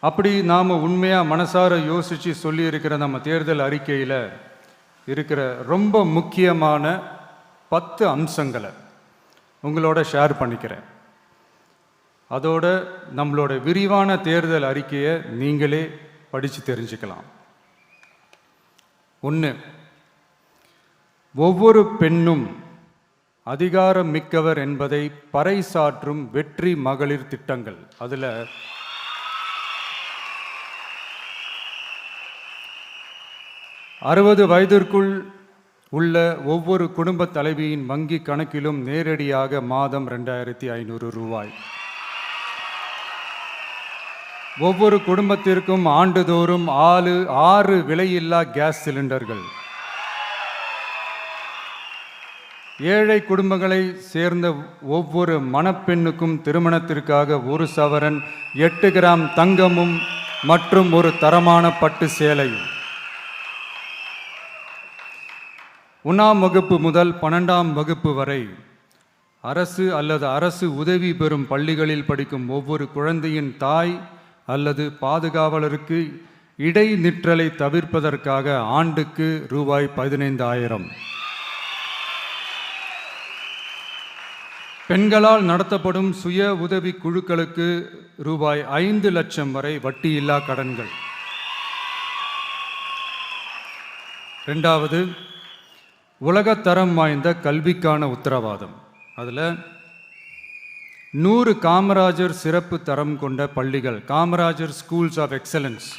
அப்படி நாம் உண்மையாக மனசார யோசித்து சொல்லியிருக்கிற நம்ம தேர்தல் அறிக்கையில் இருக்கிற ரொம்ப முக்கியமான 10 அம்சங்களை உங்களோட ஷேர் பண்ணிக்கிறேன். அதோட நம்மளோட விரிவான தேர்தல் அறிக்கையை நீங்களே படித்து தெரிஞ்சுக்கலாம். 1, ஒவ்வொரு பெண்ணும் அதிகாரம் மிக்கவர் என்பதை பறைசாற்றும் வெற்றி மகளிர் திட்டங்கள். அதில் 60 வயதிற்குள் உள்ள ஒவ்வொரு குடும்ப தலைவியின் வங்கி கணக்கிலும் நேரடியாக மாதம் 2500 ரூபாய். ஒவ்வொரு குடும்பத்திற்கும் ஆண்டுதோறும் 6 விலையில்லா கேஸ் சிலிண்டர்கள். ஏழை குடும்பங்களை சேர்ந்த ஒவ்வொரு மணப்பெண்ணுக்கும் திருமணத்திற்காக 1 சவரன் 8 கிராம் தங்கமும் மற்றும் ஒரு தரமான பட்டு சேலையும். 1ஆம் வகுப்பு முதல் 12ஆம் வகுப்பு வரை அரசு அல்லது அரசு உதவி பெறும் பள்ளிகளில் படிக்கும் ஒவ்வொரு குழந்தையின் தாய் அல்லது பாதுகாவலருக்கு இடைநிற்றலை தவிர்ப்பதற்காக ஆண்டுக்கு ரூபாய் 15,000. பெண்களால் நடத்தப்படும் சுய உதவி குழுக்களுக்கு ரூபாய் 5 லட்சம் வரை வட்டியில்லா கடன்கள். 2வது, உலகத்தரம் வாய்ந்த கல்விக்கான உத்தரவாதம். அதில் 100 காமராஜர் சிறப்பு தரம் கொண்ட பள்ளிகள், காமராஜர் ஸ்கூல்ஸ் ஆஃப் எக்ஸலன்ஸ்,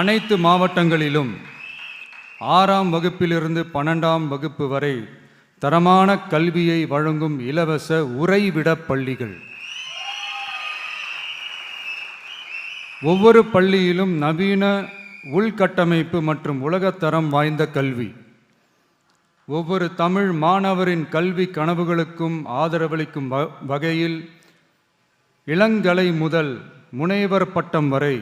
அனைத்து மாவட்டங்களிலும் 6ஆம் வகுப்பிலிருந்து 12ஆம் வகுப்பு வரை தரமான கல்வியை வழங்கும் இலவச உறைவிட பள்ளிகள். ஒவ்வொரு பள்ளியிலும் நவீன உள்கட்டமைப்பு மற்றும் உலகத்தரம் வாய்ந்த கல்வி. ஒவ்வொரு தமிழ் மாணவரின் கல்வி கனவுகளுக்கும் ஆதரவளிக்கும் வகையில் இளங்கலை முதல் முனைவர் பட்டம் வரை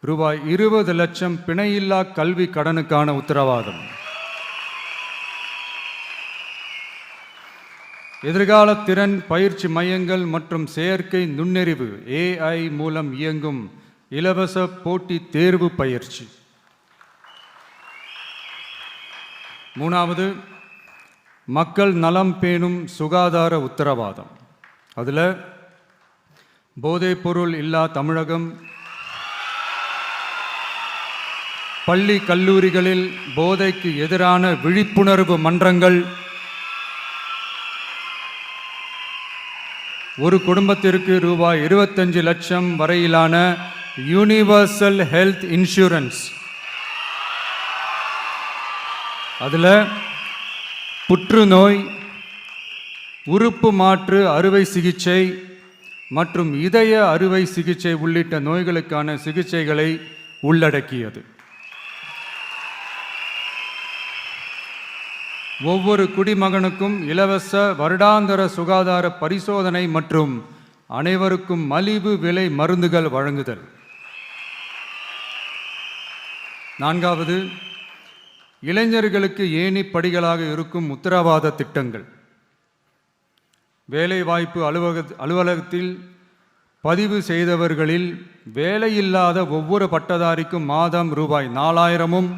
ரூபாய் 20 லட்சம் பிணையில்லா கல்வி கடனுக்கான உத்தரவாதம். எதிர்கால திறன் பயிற்சி மையங்கள் மற்றும் செயற்கை நுண்ணறிவு AI மூலம் இயங்கும் இலவச போட்டி தேர்வு பயிற்சி. 3வது, மக்கள் நலம் பேணும் சுகாதார உத்தரவாதம். அதில் போதைப்பொருள் இல்லா தமிழகம், பள்ளி கல்லூரிகளில் போதைக்கு எதிரான விழிப்புணர்வு மன்றங்கள், ஒரு குடும்பத்திற்கு ரூபாய் 25 லட்சம் வரையிலான யூனிவர்சல் ஹெல்த் இன்சூரன்ஸ். அதில் புற்றுநோய், உறுப்பு மாற்று அறுவை சிகிச்சை மற்றும் இதய அறுவை சிகிச்சை உள்ளிட்ட நோய்களுக்கான சிகிச்சைகளை உள்ளடக்கியது. ஒவ்வொரு குடிமகனுக்கும் இலவச வருடாந்திர சுகாதார பரிசோதனை மற்றும் அனைவருக்கும் மலிவு விலை மருந்துகள் வழங்குதல். 4வது, இளைஞர்களுக்கு ஏணி படிகளாக இருக்கும் உத்தரவாத திட்டங்கள். வேலைவாய்ப்பு அலுவலகத்தில் பதிவு செய்தவர்களில் வேலையில்லாத ஒவ்வொரு பட்டதாரிக்கும் மாதம் ரூபாய் 4,000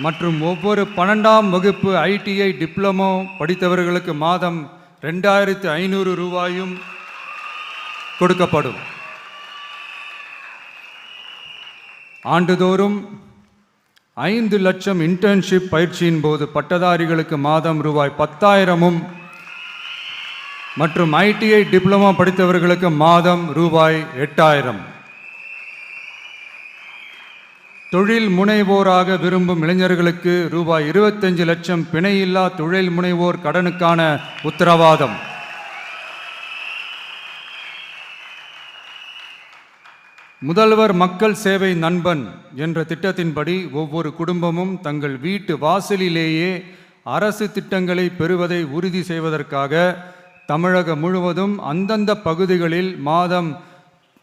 மற்றும் ஒவ்வொரு 12ஆம் வகுப்பு ITI டிப்ளமோ படித்தவர்களுக்கு மாதம் 2,500 ரூபாயும் கொடுக்கப்படும். ஆண்டுதோறும் 5 லட்சம் இன்டர்ன்ஷிப் பயிற்சியின் போது பட்டதாரிகளுக்கு மாதம் ரூபாய் 10,000 மற்றும் ITI டிப்ளமோ படித்தவர்களுக்கு மாதம் ரூபாய் 8,000. தொழில் முனைவோராக விரும்பும் இளைஞர்களுக்கு ரூபாய் 25 லட்சம் பிணையில்லா தொழில் முனைவோர் கடனுக்கான உத்தரவாதம். முதல்வர் மக்கள் சேவை நண்பன் என்ற திட்டத்தின்படி ஒவ்வொரு குடும்பமும் தங்கள் வீட்டு வாசலிலேயே அரசு திட்டங்களை பெறுவதை உறுதி செய்வதற்காக தமிழகம் முழுவதும் அந்தந்த பகுதிகளில் மாதம்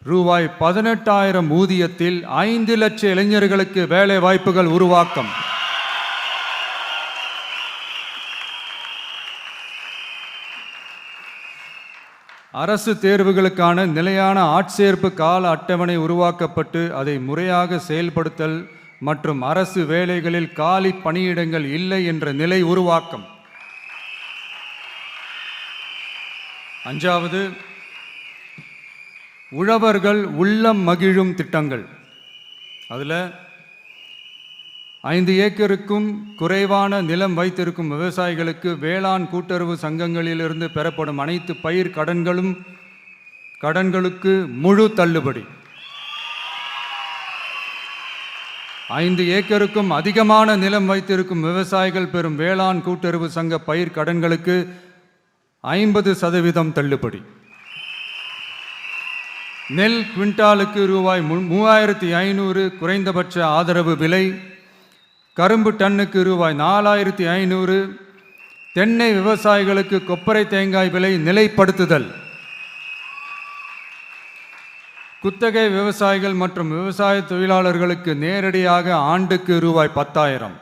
ரூபாய் 18,000 ஊதியத்தில் 5 லட்சம் இளைஞர்களுக்கு வேலை வாய்ப்புகள் உருவாக்கம். அரசு தேர்வுகளுக்கான நிலையான ஆட்சேர்ப்பு கால அட்டவணை உருவாக்கப்பட்டு அதை முறையாக செயல்படுத்தல் மற்றும் அரசு வேலைகளில் காலி பணியிடங்கள் இல்லை என்ற நிலை உருவாக்கம். 5வது, உழவர்கள் உள்ளம் மகிழும் திட்டங்கள். அதில் 5 ஏக்கருக்கும் குறைவான நிலம் வைத்திருக்கும் விவசாயிகளுக்கு வேளாண் கூட்டுறவு சங்கங்களிலிருந்து பெறப்படும் அனைத்து பயிர் கடன்களுக்கு முழு தள்ளுபடி. 5 ஏக்கருக்கும் அதிகமான நிலம் வைத்திருக்கும் விவசாயிகள் பெறும் வேளாண் கூட்டுறவு சங்க பயிர் கடன்களுக்கு 50% தள்ளுபடி. நெல் குவிண்டாலுக்கு ரூபாய் 3500 குறைந்தபட்ச ஆதரவு விலை. கரும்பு டன்னுக்கு ரூபாய் 4500. தென்னை விவசாயிகளுக்கு கொப்பரை தேங்காய் விலை நிலைப்படுத்துதல். குத்தகை விவசாயிகள் மற்றும் விவசாய தொழிலாளர்களுக்கு நேரடியாக ஆண்டுக்கு ரூபாய் 10,000.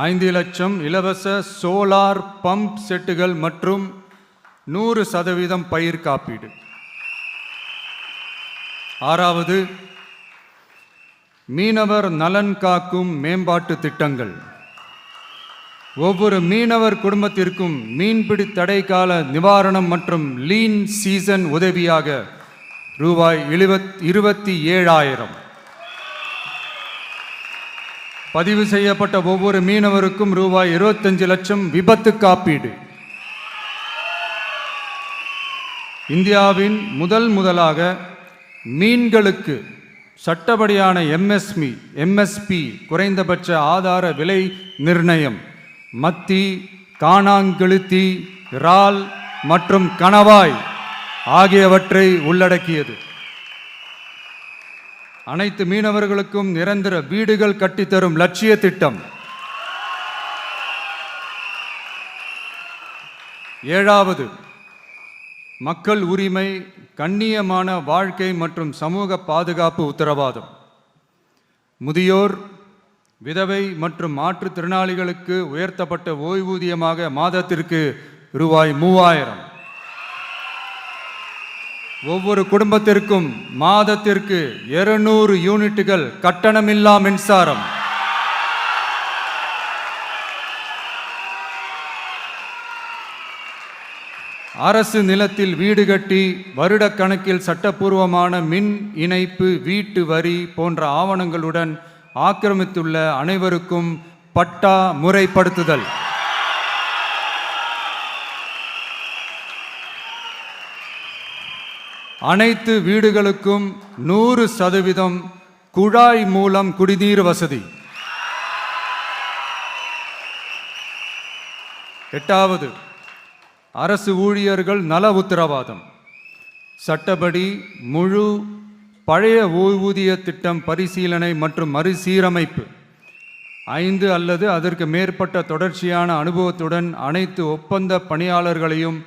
5 லட்சம் இலவச சோலார் பம்ப் செட்டுகள் மற்றும் 100% பயிர் காப்பீடு. 6வது, மீனவர் நலன் காக்கும் மேம்பாட்டு திட்டங்கள். ஒவ்வொரு மீனவர் குடும்பத்திற்கும் மீன்பிடி தடை கால நிவாரணம் மற்றும் லீன் சீசன் உதவியாக ரூபாய் 27,000. பதிவு செய்யப்பட்ட ஒவ்வொரு மீனவருக்கும் ரூபாய் 25 லட்சம் விபத்து காப்பீடு. இந்தியாவின் முதலாக மீன்களுக்கு சட்டப்படியான எம்எஸ்பி குறைந்தபட்ச ஆதார விலை நிர்ணயம் மத்தி, காணாங்கெளுத்தி, இறால் மற்றும் கணவாய் ஆகியவற்றை உள்ளடக்கியது. அனைத்து மீனவர்களுக்கும் நிரந்தர வீடுகள் கட்டித்தரும் லட்சிய திட்டம். 7வது, மக்கள் உரிமை, கண்ணியமான வாழ்க்கை மற்றும் சமூக பாதுகாப்பு உத்தரவாதம். முதியோர், விதவை மற்றும் மாற்றுத்திறனாளிகளுக்கு உயர்த்தப்பட்ட ஓய்வூதியமாக மாதத்திற்கு ரூபாய் 3000. ஒவ்வொரு குடும்பத்திற்கும் மாதத்திற்கு 200 யூனிட்டுகள் கட்டணமில்லா மின்சாரம். அரசு நிலத்தில் வீடு கட்டி வருடக்கணக்கில் சட்டப்பூர்வமான மின் இணைப்பு, வீட்டு வரி போன்ற ஆவணங்களுடன் ஆக்கிரமித்துள்ள அனைவருக்கும் பட்டா முறைப்படுத்துதல். அனைத்து வீடுகளுக்கும் 100% குழாய் மூலம் குடிநீர் வசதி. 8வது, அரசு ஊழியர்கள் நல உத்தரவாதம். சட்டப்படி முழு பழைய ஓய்வூதிய திட்டம் பரிசீலனை மற்றும் மறுசீரமைப்பு. 5 அல்லது அதற்கு மேற்பட்ட தொடர்ச்சியான அனுபவத்துடன் அனைத்து ஒப்பந்த பணியாளர்களையும்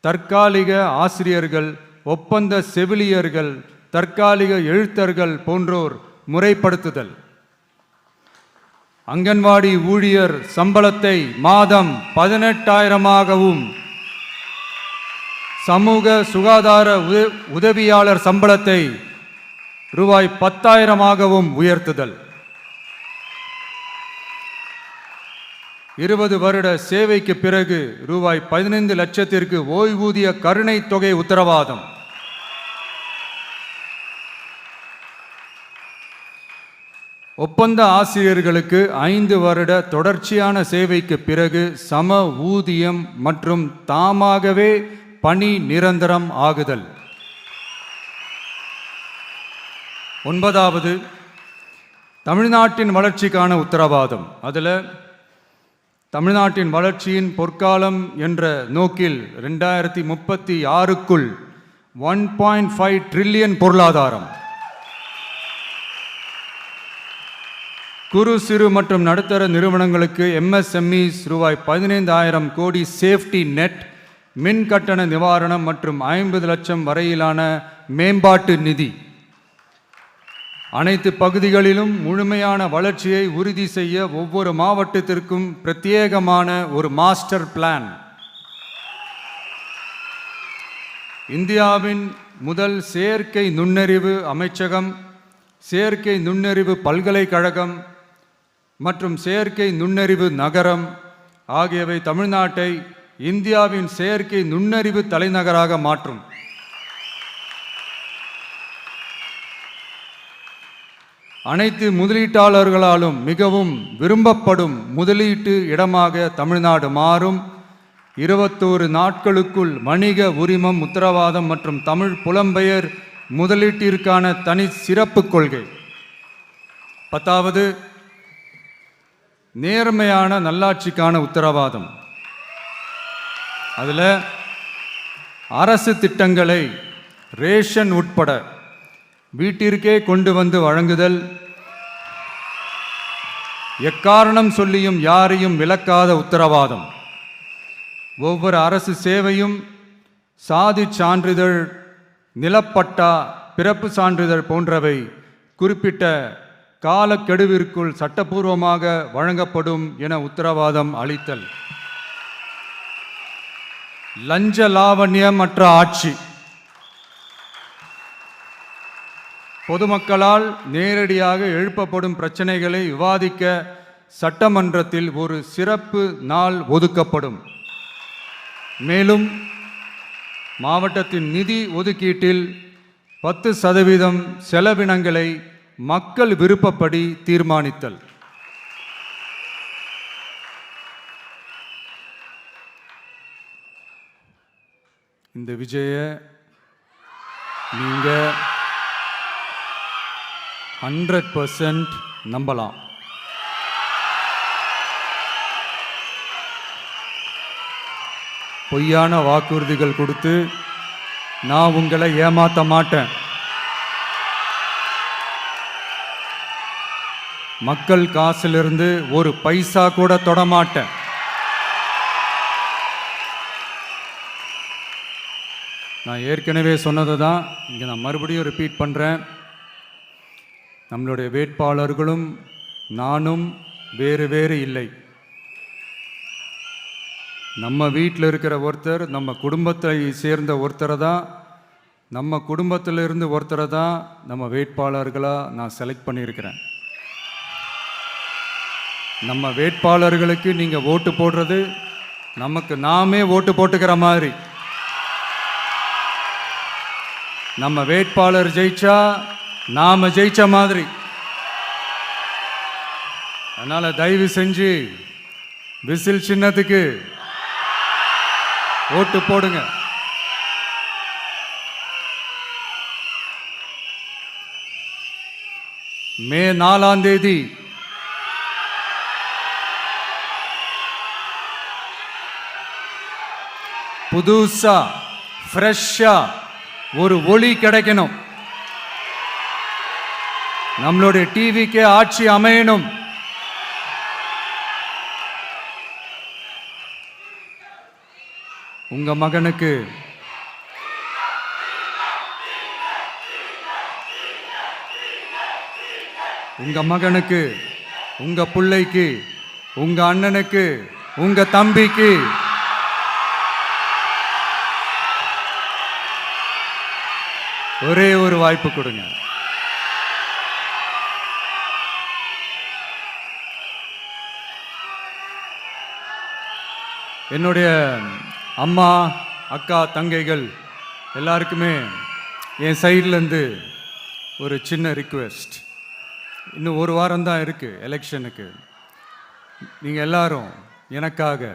தற்காலிக ஆசிரியர்கள், ஒப்பந்த செவிலியர்கள், தற்காலிக எழுத்தர்கள் போன்றோர் முறைப்படுத்துதல். அங்கன்வாடி ஊழியர் சம்பளத்தை மாதம் 18,000ஆகவும், சமூக சுகாதார உதவியாளர் சம்பளத்தை ரூபாய் 10,000ஆகவும் உயர்த்துதல். 20 வருட சேவைக்கு பிறகு ரூபாய் 15 லட்சத்திற்கு ஓய்வூதிய கருணை தொகை உத்தரவாதம். ஒப்பந்த ஆசிரியர்களுக்கு 5 வருட தொடர்ச்சியான சேவைக்கு பிறகு சம ஊதியம் மற்றும் தாமாகவே பணி நிரந்தரம் ஆகுதல். 9வது, தமிழ்நாட்டின் வளர்ச்சிக்கான உத்தரவாதம். அதில் தமிழ்நாட்டின் வளர்ச்சியின் பொற்காலம் என்ற நோக்கில் 2036க்குள் 1.5 ட்ரில்லியன் பொருளாதாரம், குறு சிறு மற்றும் நடுத்தர நிறுவனங்களுக்கு எம்எஸ்எம்இஸ் ரூபாய் 15,000 கோடி சேஃப்டி நெட், மின் கட்டண நிவாரணம் மற்றும் 50 லட்சம் வரையிலான மேம்பாட்டு நிதி. அனைத்து பகுதிகளிலும் முழுமையான வளர்ச்சியை உறுதி செய்ய ஒவ்வொரு மாவட்டத்திற்கும் பிரத்யேகமான ஒரு மாஸ்டர் பிளான். இந்தியாவின் முதல் செயற்கை நுண்ணறிவு அமைச்சகம், செயற்கை நுண்ணறிவு பல்கலைக்கழகம் மற்றும் செயற்கை நுண்ணறிவு நகரம் ஆகியவை தமிழ்நாட்டை இந்தியாவின் செயற்கை நுண்ணறிவு தலைநகராக மாற்றும். அனைத்து முதலீட்டாளர்களாலும் மிகவும் விரும்பப்படும் முதலீட்டு இடமாக தமிழ்நாடு மாறும். 21 நாட்களுக்குள் வணிக உரிமம் உத்தரவாதம் மற்றும் தமிழ் புலம்பெயர் முதலீட்டிற்கான தனி சிறப்பு கொள்கை. 10வது, நேர்மையான நல்லாட்சிக்கான உத்தரவாதம். அதில் அரசு திட்டங்களை ரேஷன் உட்பட வீட்டிற்கே கொண்டு வந்து வழங்குதல், எக்காரணம் சொல்லியும் யாரையும் விலக்காத உத்தரவாதம், ஒவ்வொரு அரசு சேவையும் சாதி சான்றிதழ், நிலப்பட்டா, பிறப்பு சான்றிதழ் போன்றவை குறிப்பிட்ட காலக்கெடுவிற்குள் சட்டப்பூர்வமாக வழங்கப்படும் என உத்தரவாதம் அளித்தல். லஞ்ச லாவண்யமற்ற ஆட்சி. பொதுமக்களால் நேரடியாக எழுப்பப்படும் பிரச்சனைகளை விவாதிக்க சட்டமன்றத்தில் ஒரு சிறப்பு நாள் ஒதுக்கப்படும். மேலும் மாவட்டத்தின் நிதி ஒதுக்கீட்டில் 10% செலவினங்களை மக்கள் விருப்பப்படி தீர்மானித்தல். இந்த விஜய நீங்க 100% நம்பலாம். பொய்யான வாக்குறுதிகள் கொடுத்து நான் உங்களை ஏமாற்ற மாட்டேன். மக்கள் காசிலிருந்து ஒரு பைசா கூட தொடமாட்டேன். நான் ஏற்கனவே சொன்னதை தான் இங்கே நான் மறுபடியும் ரிப்பீட் பண்ணுறேன். நம்மளுடைய வேட்பாளர்களும் நானும் வேறு வேறு இல்லை. நம்ம வீட்டில் இருக்கிற ஒருத்தர், நம்ம குடும்பத்தை சேர்ந்த ஒருத்தரை தான், நம்ம குடும்பத்திலிருந்து ஒருத்தரை தான் நம்ம வேட்பாளர்களாக நான் செலக்ட் பண்ணியிருக்கிறேன். நம்ம வேட்பாளர்களுக்கு நீங்கள் ஓட்டு போடுறது நமக்கு நாமே ஓட்டு போட்டுக்கிற மாதிரி. நம்ம வேட்பாளர் ஜெயிச்சா நாம ஜெயிச்ச மாதிரி. அதனால தயவு செஞ்சு விசில் சின்னத்துக்கு ஓட்டு போடுங்க. மே 4ஆம் தேதி புதுசா ஃப்ரெஷ்ஷா ஒரு ஒளி கிடைக்கணும். நம்மளுடைய டிவிக்கே ஆட்சி அமையணும். உங்க மகனுக்கு உங்க பிள்ளைக்கு, உங்க அண்ணனுக்கு, உங்க தம்பிக்கு ஒரே ஒரு வாய்ப்பு கொடுங்க. என்னுடைய அம்மா, அக்கா, தங்கைகள் எல்லாருக்குமே என் சைட்லேருந்து ஒரு சின்ன ரிக்வெஸ்ட். இன்னும் ஒரு வாரம் தான் இருக்குது எலெக்ஷனுக்கு. நீங்கள் எல்லாரும் எனக்காக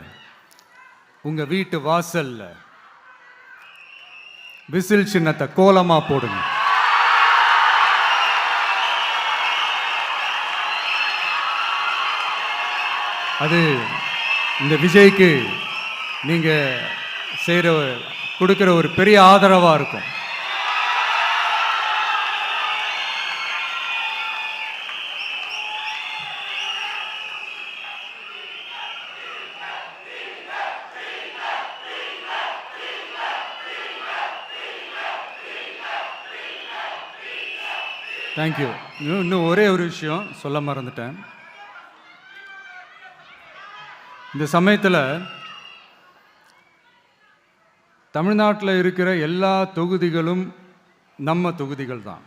உங்கள் வீட்டு வாசலில் விசில் சின்னத்தை கோலமாக போடுங்க. அது இந்த விஜய்க்கு நீங்கள் கொடுக்குற ஒரு பெரிய ஆதரவாக இருக்கும். தேங்க்யூ. இன்னும் ஒரே ஒரு விஷயம் சொல்ல மறந்துட்டேன். இந்த சமயத்தில் தமிழ்நாட்டில் இருக்கிற எல்லா தொகுதிகளும் நம்ம தொகுதிகள் தான்.